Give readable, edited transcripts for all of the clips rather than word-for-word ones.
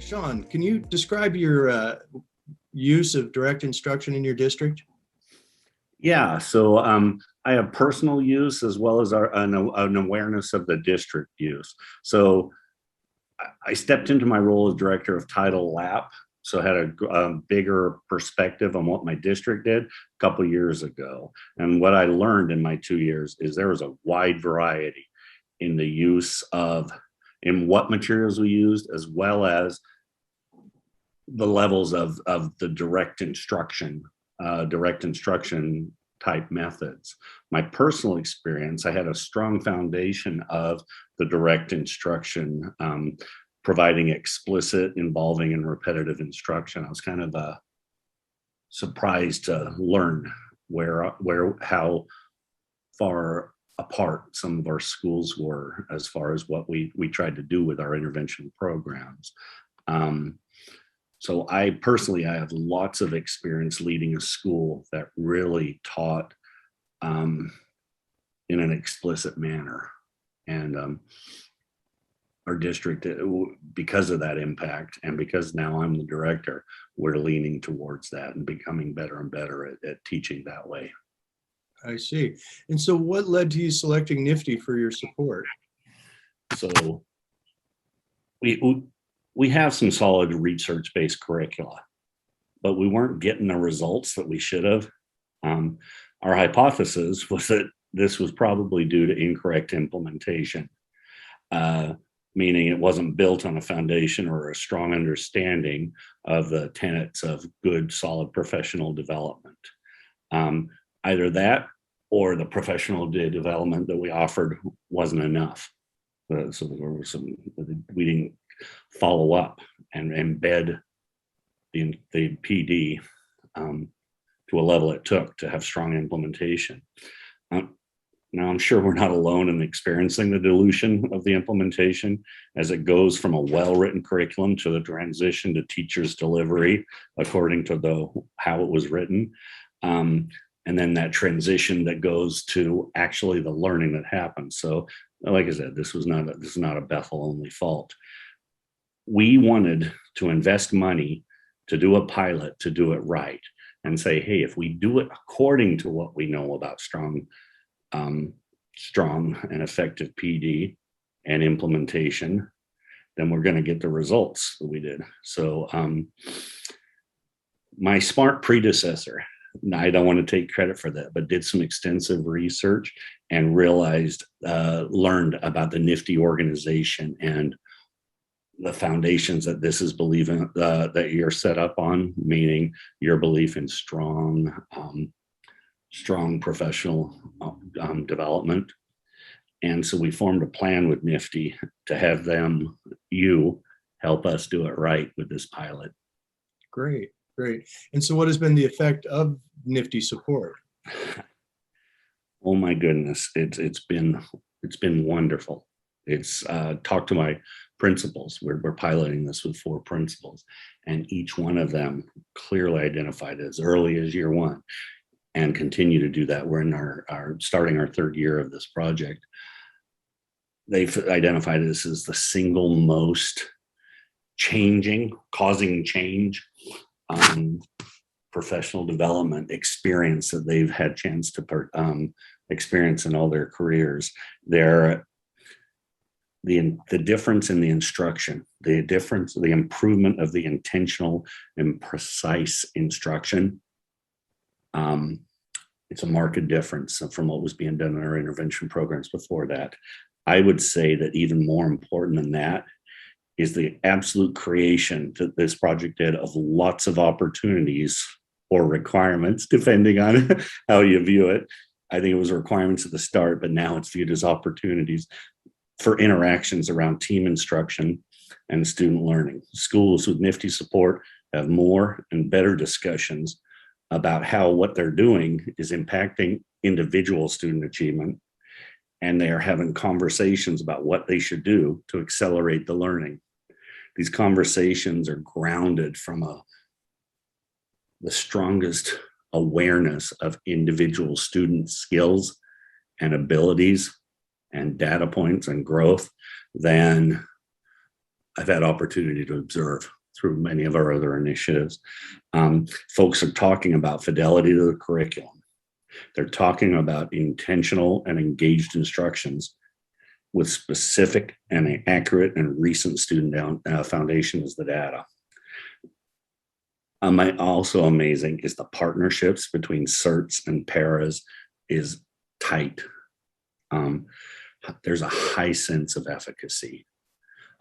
Sean, can you describe your use of direct instruction in your district? Yeah, so I have personal use as well as an awareness of the district use. So I stepped into my role as director of Title LAP, so I had a bigger perspective on what my district did a couple years ago. And what I learned in my 2 years is there was a wide variety in the use of, in what materials we used, as well as the levels of the direct instruction type methods. My personal experience, I had a strong foundation of the direct instruction, providing explicit, involving, and repetitive instruction. I was kind of surprised to learn how far apart some of our schools were as far as what we tried to do with our intervention programs. So I have lots of experience leading a school that really taught in an explicit manner. And our district, because of that impact, and because now I'm the director, we're leaning towards that and becoming better and better at teaching that way. I see. And so what led to you selecting NIFDI for your support? So we have some solid research-based curricula, but we weren't getting the results that we should have. Our hypothesis was that this was probably due to incorrect implementation, meaning it wasn't built on a foundation or a strong understanding of the tenets of good, solid professional development. Either that or the professional development that we offered wasn't enough. So there was we didn't follow up and embed the PD to a level it took to have strong implementation. Now, I'm sure we're not alone in experiencing the dilution of the implementation as it goes from a well-written curriculum to the transition to teachers' delivery according to how it was written. And then that transition that goes to actually the learning that happens. So like I said, this is not a Bethel only fault. We wanted to invest money to do a pilot, to do it right, and say, hey, if we do it according to what we know about strong and effective PD and implementation, then we're going to get the results that we did. So my smart predecessor, I don't want to take credit for that, but did some extensive research and learned about the NIFDI organization and the foundations that this is believing that you're set up on, meaning your belief in strong professional development. And so we formed a plan with NIFDI to have you help us do it right with this pilot. Great. And so what has been the effect of NIFDI support? Oh my goodness, it's been wonderful. It's talked to my principals. We're piloting this with 4 principals, and each one of them clearly identified as early as year 1 and continue to do that. We're in starting our 3rd year of this project. They've identified this as the single most causing change professional development experience that they've had chance to experience in all their careers. The difference in the instruction, the improvement of the intentional and precise instruction, it's a marked difference from what was being done in our intervention programs before that. I would say that even more important than that is the absolute creation that this project did of lots of opportunities or requirements, depending on how you view it. I think it was requirements at the start, but now it's viewed as opportunities for interactions around team instruction and student learning. Schools with NIFDI support have more and better discussions about how what they're doing is impacting individual student achievement, and they are having conversations about what they should do to accelerate the learning. These conversations are grounded from the strongest awareness of individual student skills and abilities and data points and growth than I've had opportunity to observe through many of our other initiatives. Folks are talking about fidelity to the curriculum. They're talking about intentional and engaged instructions with specific and accurate and recent student foundation as the data. Also amazing is the partnerships between certs and paras is tight. There's a high sense of efficacy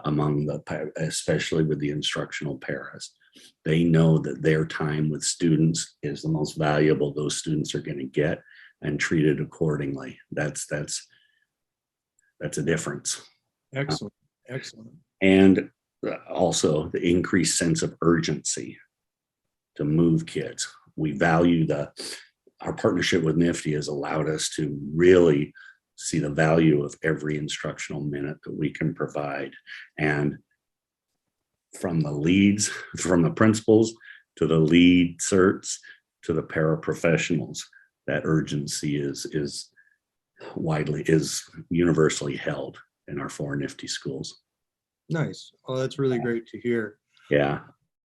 among especially with the instructional paras. They know that their time with students is the most valuable those students are going to get, and treated accordingly. That's a difference. Excellent. Excellent. And also the increased sense of urgency to move kids. We value our partnership with NIFDI has allowed us to really see the value of every instructional minute that we can provide. And from the leads, from the principals to the lead certs to the paraprofessionals, that urgency is universally held in our 4 NIFDI schools. Nice. Oh, that's really great to hear. Yeah.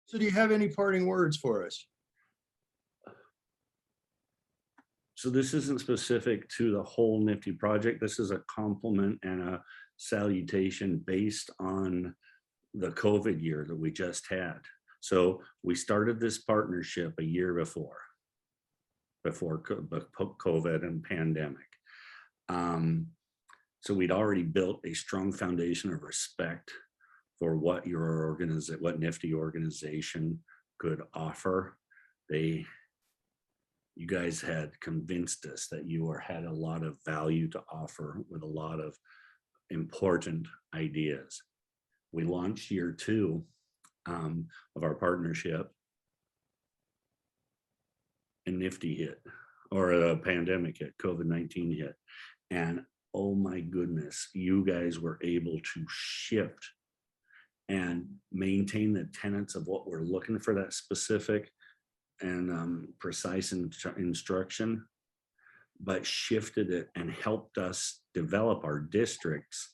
So do you have any parting words for us? So this isn't specific to the whole NIFDI project. This is a compliment and a salutation based on the COVID year that we just had. So we started this partnership a year before COVID and pandemic. So we'd already built a strong foundation of respect for what what NIFDI organization could offer. You guys had convinced us that you had a lot of value to offer with a lot of important ideas. We launched year 2 of our partnership, and NIFDI hit, or the pandemic hit, COVID-19 hit. And oh my goodness, you guys were able to shift and maintain the tenets of what we're looking for, that specific and precise instruction, but shifted it and helped us develop our district's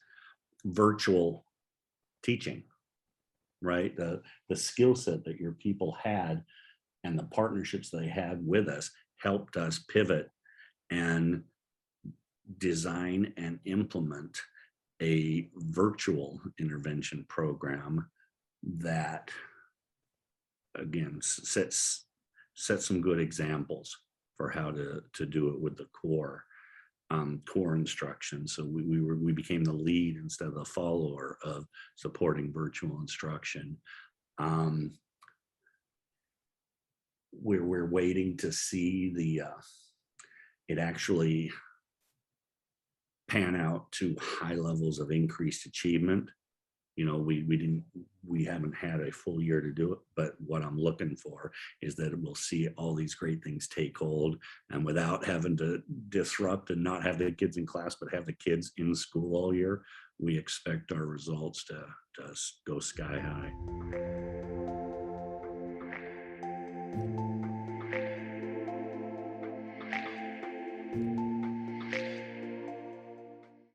virtual teaching, right? The skill set that your people had and the partnerships they had with us helped us pivot and design and implement a virtual intervention program that, again, sets some good examples for how to do it with the core instruction. So we became the lead instead of the follower of supporting virtual instruction. We're waiting to see it actually pan out to high levels of increased achievement. You know, we haven't had a full year to do it, but what I'm looking for is that we'll see all these great things take hold, and without having to disrupt and not have the kids in class, but have the kids in school all year, we expect our results to go sky high.